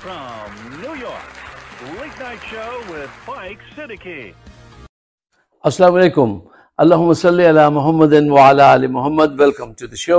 from New York, Late Night Show with Mike Siddiqui. Assalamu alaikum. Allahumma salli ala Muhammadin wa ala ali Muhammad. Welcome to the show.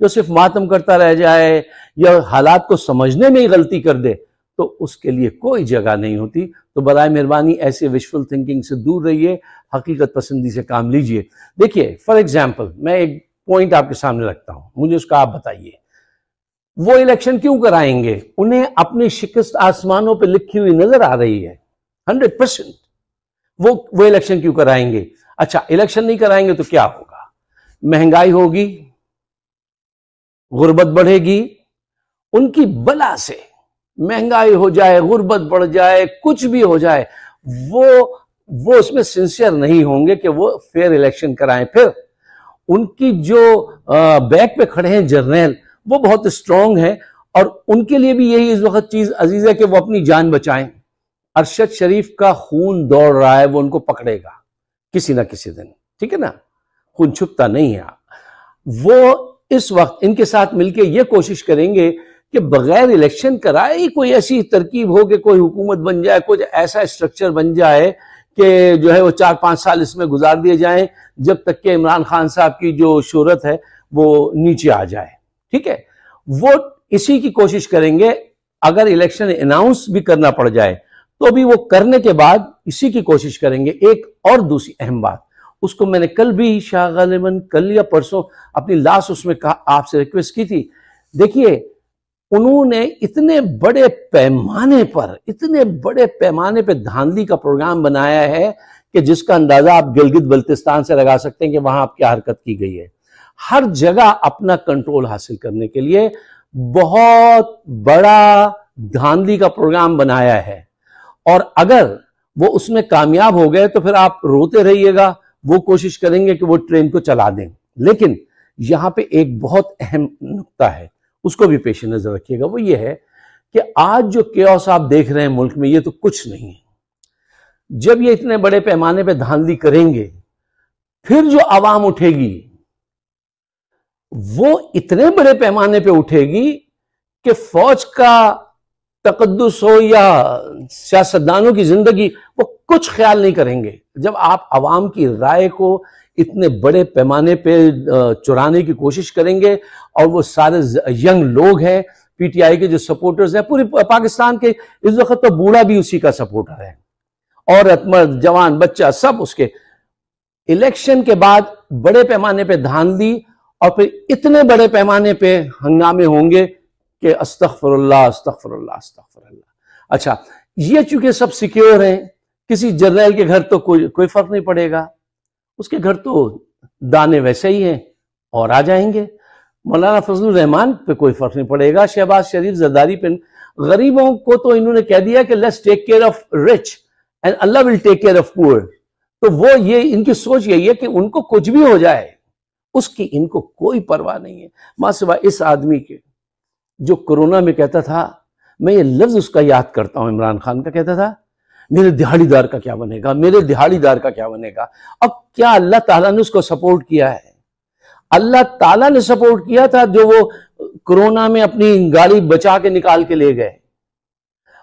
جو صرف ماتم کرتا رہ جائے یا حالات کو سمجھنے میں ہی غلطی کر دے تو اس کے لیے کوئی جگہ نہیں ہوتی. تو برائے مہربانی ایسے وشفل تھنکنگ سے دور رہیے، حقیقت پسندی سے کام لیجئے. دیکھیے فار ایگزامپل میں ایک پوائنٹ آپ کے سامنے رکھتا ہوں، مجھے اس کا آپ بتائیے. وہ الیکشن کیوں کرائیں گے؟ انہیں اپنی شکست آسمانوں پہ لکھی ہوئی نظر آ رہی ہے 100%. وہ الیکشن کیوں کرائیں گے؟ اچھا الیکشن نہیں کرائیں گے تو کیا ہوگا؟ مہنگائی ہوگی، غربت بڑھے گی. ان کی بلا سے مہنگائی ہو جائے، غربت بڑھ جائے، کچھ بھی ہو جائے، وہ اس میں سنسیئر نہیں ہوں گے کہ وہ فیئر الیکشن کرائیں. پھر ان کی جو بیک پہ کھڑے ہیں جرنیل، وہ بہت اسٹرانگ ہیں اور ان کے لیے بھی یہی اس وقت چیز عزیز ہے کہ وہ اپنی جان بچائیں. ارشد شریف کا خون دوڑ رہا ہے، وہ ان کو پکڑے گا کسی نہ کسی دن، ٹھیک ہے نا؟ خون چھپتا نہیں ہے. وہ اس وقت ان کے ساتھ مل کے یہ کوشش کریں گے کہ بغیر الیکشن کرائے ہی کوئی ایسی ترکیب ہو کہ کوئی حکومت بن جائے، کچھ ایسا اسٹرکچر بن جائے کہ جو ہے وہ 4-5 سال اس میں گزار دیے جائیں جب تک کہ عمران خان صاحب کی جو شہرت ہے وہ نیچے آ جائے. ٹھیک ہے، وہ اسی کی کوشش کریں گے. اگر الیکشن اناؤنس بھی کرنا پڑ جائے تو بھی وہ کرنے کے بعد اسی کی کوشش کریں گے. ایک اور دوسری اہم بات، اس کو میں نے کل بھی شاہ غالباً کل یا پرسوں اپنی لاسٹ اس میں کہا، آپ سے ریکویسٹ کی تھی. دیکھیے انہوں نے اتنے بڑے پیمانے پر دھاندلی کا پروگرام بنایا ہے کہ جس کا اندازہ آپ گلگت بلتستان سے لگا سکتے ہیں کہ وہاں آپ کیا حرکت کی گئی ہے. ہر جگہ اپنا کنٹرول حاصل کرنے کے لیے بہت بڑا دھاندلی کا پروگرام بنایا ہے. اور اگر وہ اس میں کامیاب ہو گئے تو پھر آپ روتے رہیے گا، وہ کوشش کریں گے کہ وہ ٹرین کو چلا دیں. لیکن یہاں پہ ایک بہت اہم نقطہ ہے، اس کو بھی پیش نظر رکھیے گا. وہ یہ ہے کہ آج جو کیوس آپ دیکھ رہے ہیں ملک میں، یہ تو کچھ نہیں ہے. جب یہ اتنے بڑے پیمانے پہ دھاندلی کریں گے، پھر جو عوام اٹھے گی وہ اتنے بڑے پیمانے پہ اٹھے گی کہ فوج کا تقدس ہو یا سیاستدانوں کی زندگی، وہ کچھ خیال نہیں کریں گے. جب آپ عوام کی رائے کو اتنے بڑے پیمانے پہ چرانے کی کوشش کریں گے، اور وہ سارے ینگ لوگ ہیں پی ٹی آئی کے جو سپورٹرز ہیں پوری پاکستان کے، اس وقت تو بوڑھا بھی اسی کا سپورٹر ہے، عورت مرد جوان بچہ سب اس کے. الیکشن کے بعد بڑے پیمانے پہ دھاندلی اور پھر اتنے بڑے پیمانے پہ ہنگامے ہوں گے کہ استغفر اللہ استغفر اللہ استغفر اللہ. اچھا یہ چونکہ سب سیکیور ہیں، کسی جرنیل کے گھر تو کوئی فرق نہیں پڑے گا، اس کے گھر تو دانے ویسے ہی ہیں اور آ جائیں گے. مولانا فضل الرحمان پہ کوئی فرق نہیں پڑے گا، شہباز شریف زرداری پہ. غریبوں کو تو انہوں نے کہہ دیا کہ let's take care of rich and Allah will take care of poor. تو وہ یہ ان کی سوچ یہی ہے کہ ان کو کچھ بھی ہو جائے اس کی ان کو کوئی پرواہ نہیں ہے. ماں سوائے اس آدمی کے جو کرونا میں کہتا تھا، میں یہ لفظ اس کا یاد کرتا ہوں، عمران خان کا، کہتا تھا میرے دہاڑی دار کا کیا بنے گا، میرے دہاڑی دار کا کیا بنے گا. اب کیا اللہ تعالیٰ نے اس کو سپورٹ کیا ہے؟ اللہ تعالیٰ نے سپورٹ کیا تھا جو وہ کرونا میں اپنی گاڑی بچا کے نکال کے لے گئے،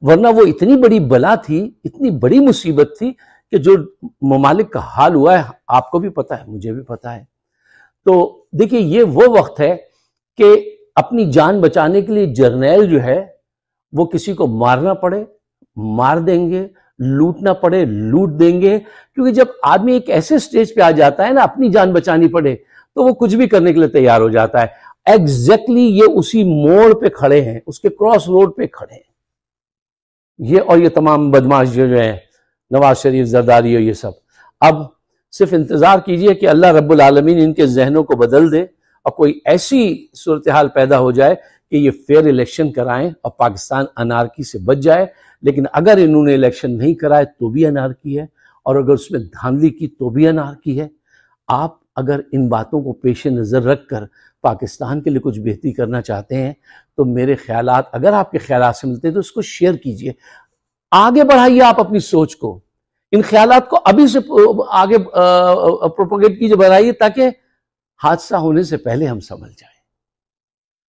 ورنہ وہ اتنی بڑی بلا تھی، اتنی بڑی مصیبت تھی کہ جو ممالک کا حال ہوا ہے آپ کو بھی پتہ ہے، مجھے بھی پتہ ہے. تو دیکھیے یہ وہ وقت ہے کہ اپنی جان بچانے کے لیے جرنیل جو ہے وہ کسی کو مارنا پڑے مار دیں گے، لوٹنا پڑے لوٹ دیں گے. کیونکہ جب آدمی ایک ایسے سٹیج پہ آ جاتا ہے نا، اپنی جان بچانی پڑے تو وہ کچھ بھی کرنے کے لیے تیار ہو جاتا ہے. ایگزیکٹلی یہ اسی موڑ پہ کھڑے ہیں، اس کے کراس روڈ پہ کھڑے ہیں یہ، اور یہ تمام بدماش جو ہیں نواز شریف زرداری اور یہ سب. اب صرف انتظار کیجئے کہ اللہ رب العالمین ان کے ذہنوں کو بدل دے اور کوئی ایسی صورتحال پیدا ہو جائے کہ یہ فیئر الیکشن کرائیں اور پاکستان انارکی سے بچ جائے. لیکن اگر انہوں نے الیکشن نہیں کرائے تو بھی انارکی ہے، اور اگر اس میں دھاندلی کی تو بھی انارکی ہے. آپ اگر ان باتوں کو پیش نظر رکھ کر پاکستان کے لیے کچھ بہتری کرنا چاہتے ہیں تو میرے خیالات، اگر آپ کے خیالات سے ملتے ہیں تو اس کو شیئر کیجئے، آگے بڑھائیے آپ اپنی سوچ کو. ان خیالات کو ابھی سے آگے پروپیگیٹ کیجئے، بڑھائیے تاکہ حادثہ ہونے سے پہلے ہم سمجھ جائیں.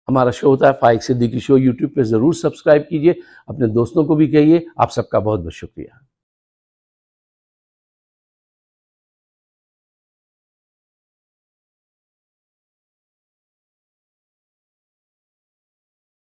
ہمارا شو ہوتا ہے فائق صدیقی شو، یوٹیوب پہ ضرور سبسکرائب کیجئے، اپنے دوستوں کو بھی کہیے. آپ سب کا بہت بہت شکریہ.